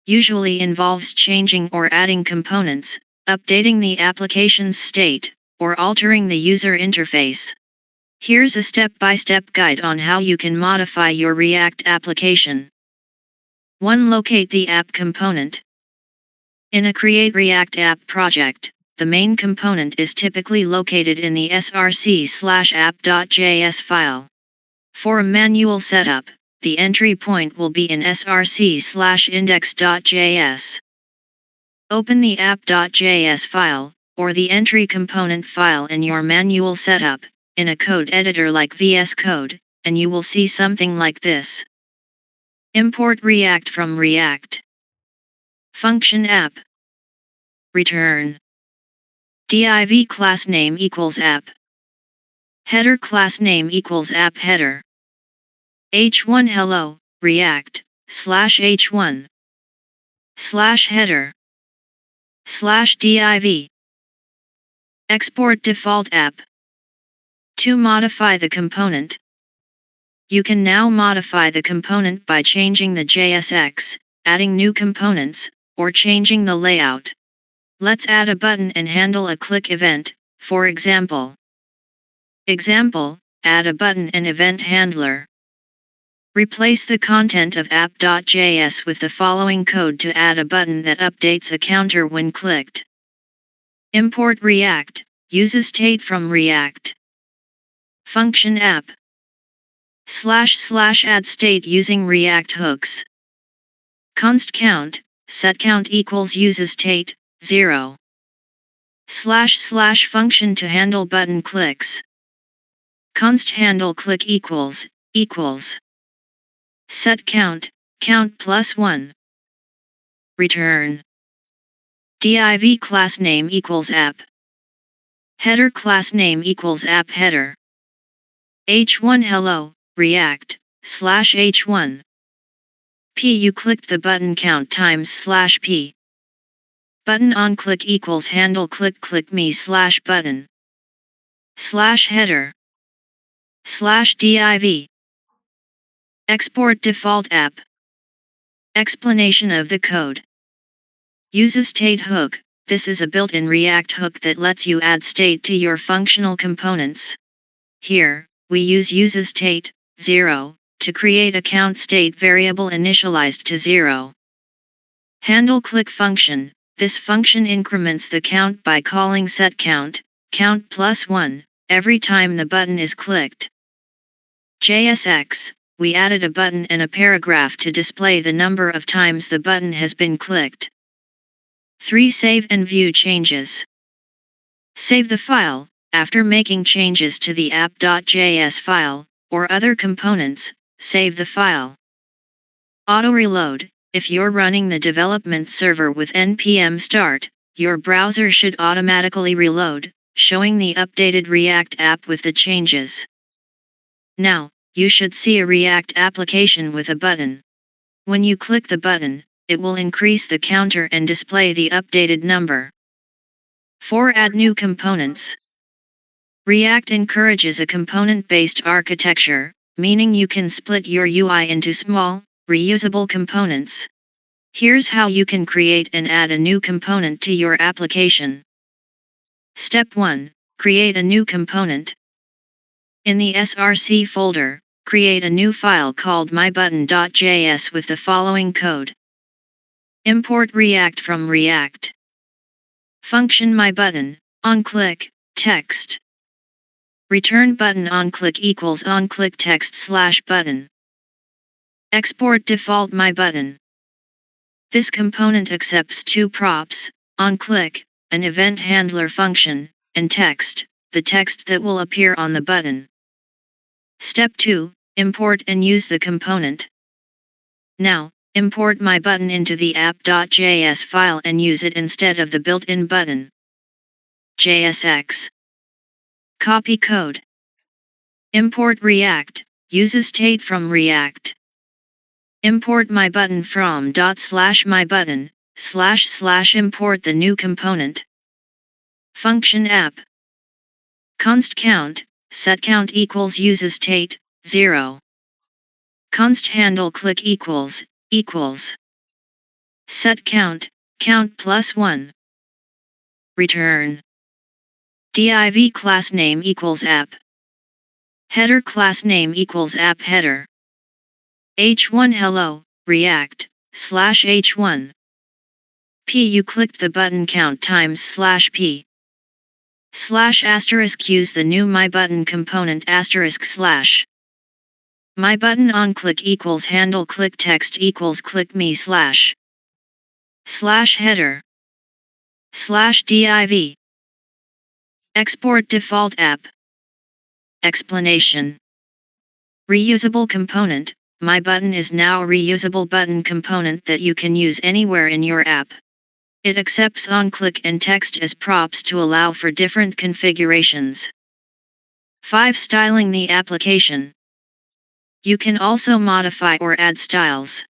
usually involves changing or adding components, updating the application's state, or altering the user interface. Here's a step-by-step guide on how you can modify your React application. 1. Locate the app component. In a Create React App project, the main component is typically located in the src/app.js file. For a manual setup, the entry point will be in src/index.js. Open the app.js file, or the entry component file in your manual setup, in a code editor like VS Code, and you will see something like this. Import React from React. Function app. Return. Div class name equals app. Header class name equals app header. h1 hello, React, /h1. /header. /div. Export default app. To modify the component. You can now modify the component by changing the JSX, adding new components, or changing the layout. Let's add a button and handle a click event, for example. Example, add a button and event handler. Replace the content of app.js with the following code to add a button that updates a counter when clicked. Import React, use state from React. Function app. // add state using React hooks. Const count, set count equals use state, 0. // function to handle button clicks. Const handle click equals. Set count, count +1. Return. Div class name equals app. Header class name equals app header. h1 hello, React, /h1. P you clicked the button count times /p. Button on click equals handle click me /button. /header. /div. Export default app. Explanation of the code. Use state hook. This is a built-in React hook that lets you add state to your functional components. Here, we use state, 0, to create a count state variable initialized to 0. Handle click function. This function increments the count by calling setCount, count +1, every time the button is clicked. JSX. We added a button and a paragraph to display the number of times the button has been clicked. 3. Save and view changes. Save the file. After making changes to the app.js file, or other components, save the file. Auto-reload. If you're running the development server with npm start, your browser should automatically reload, showing the updated React app with the changes. Now, you should see a React application with a button. When you click the button, it will increase the counter and display the updated number. 4. Add new components. React encourages a component-based architecture, meaning you can split your UI into small, reusable components. Here's how you can create and add a new component to your application. Step 1. Create a new component. In the src folder, create a new file called mybutton.js with the following code. Import React from React. Function mybutton, onClick, text. Return button onClick equals onClick text /button. Export default mybutton. This component accepts two props, onClick, an event handler function, and text, the text that will appear on the button. Step 2. Import and use the component. Now, import mybutton into the app.js file and use it instead of the built-in button. JSX. Copy code. Import React, use state from React. Import mybutton from /mybutton, / import the new component. Function app. Const count, set count equals use state, 0. Const handle click equals. Set count, count plus 1. Return. Div class name equals app. Header class name equals app header. h1 hello, React, /h1. P you clicked the button count times /p. / use the new my button component */ my button on click equals handle click text equals click me / header /div. Export default app. Explanation. Reusable component. My button is now a reusable button component that you can use anywhere in your app. It accepts on-click and text as props to allow for different configurations. 5. Styling the application. You can also modify or add styles.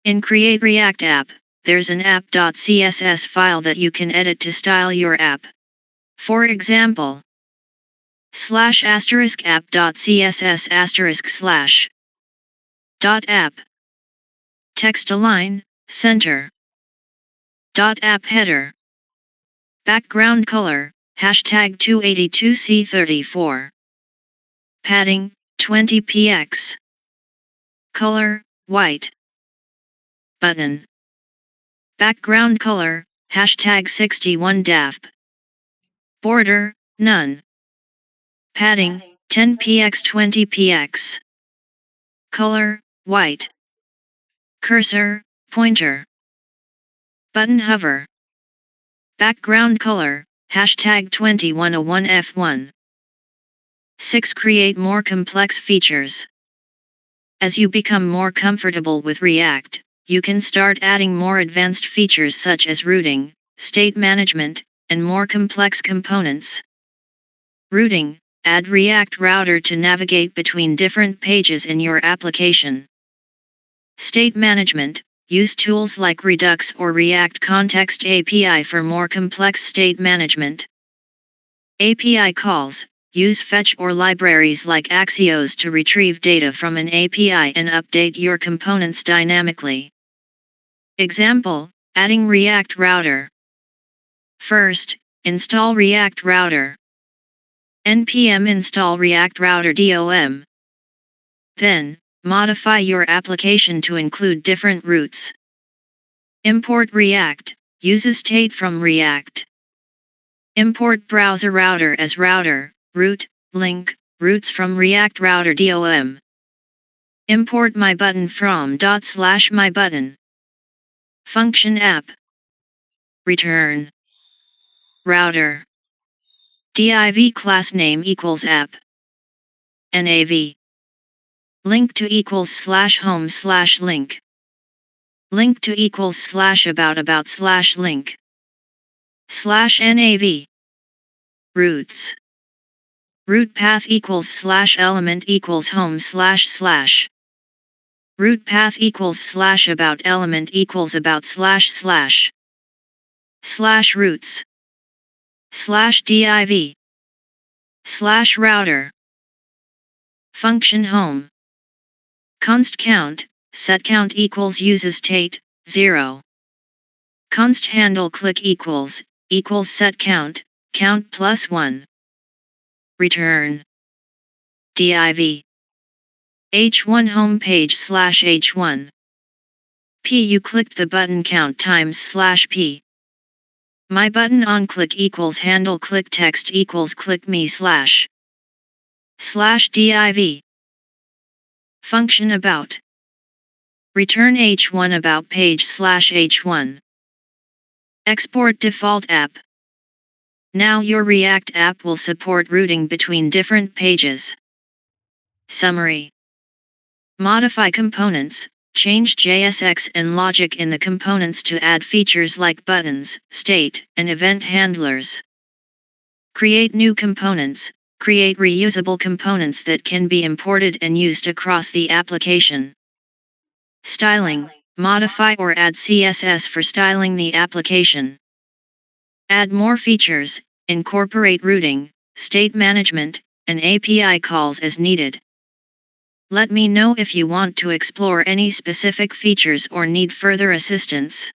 In Create React App, there's an app.css file that you can edit to style your app. For example, /app.css .app text align, center. .app header. Background color, #282c34. Padding, 20 px. Color, white. Button. Background color, #61 dap. Border, none. Padding, 10 px 20 px. Color, white. Cursor, pointer. Button hover. Background color, #2101f1. 6. Create more complex features. As you become more comfortable with React, you can start adding more advanced features such as routing, state management, and more complex components. Routing. Add React Router to navigate between different pages in your application. State management. Use tools like Redux or React Context API for more complex state management. API calls. Use fetch or libraries like Axios to retrieve data from an API and update your components dynamically. Example, adding React Router. First, install React Router. npm install React Router DOM. Then, modify your application to include different routes. Import React. Use state from React. Import browser router as router, route, link, routes from React Router DOM. Import MyButton from /MyButton. Function app. Return. Router. Div class name equals app. Nav. Link to equals /home/link. Link to equals /about/link. /nav. Routes. Route path equals /element equals home // Route path equals /about element equals about // /routes /div /router. Function home. Const count, set count equals use state, 0. Const handle click equals set count, count plus 1. Return. Div. h1 home page /h1. P you clicked the button count times /p. My button on click equals handle click text equals click me /div. Function about. Return h1 about page /h1. Export default app. Now your React app will support routing between different pages. Summary. Modify components. Change JSX and logic in the components to add features like buttons, state, and event handlers. Create new components. Create reusable components that can be imported and used across the application. Styling. Modify or add CSS for styling the application. Add more features. Incorporate routing, state management, and API calls as needed. Let me know if you want to explore any specific features or need further assistance.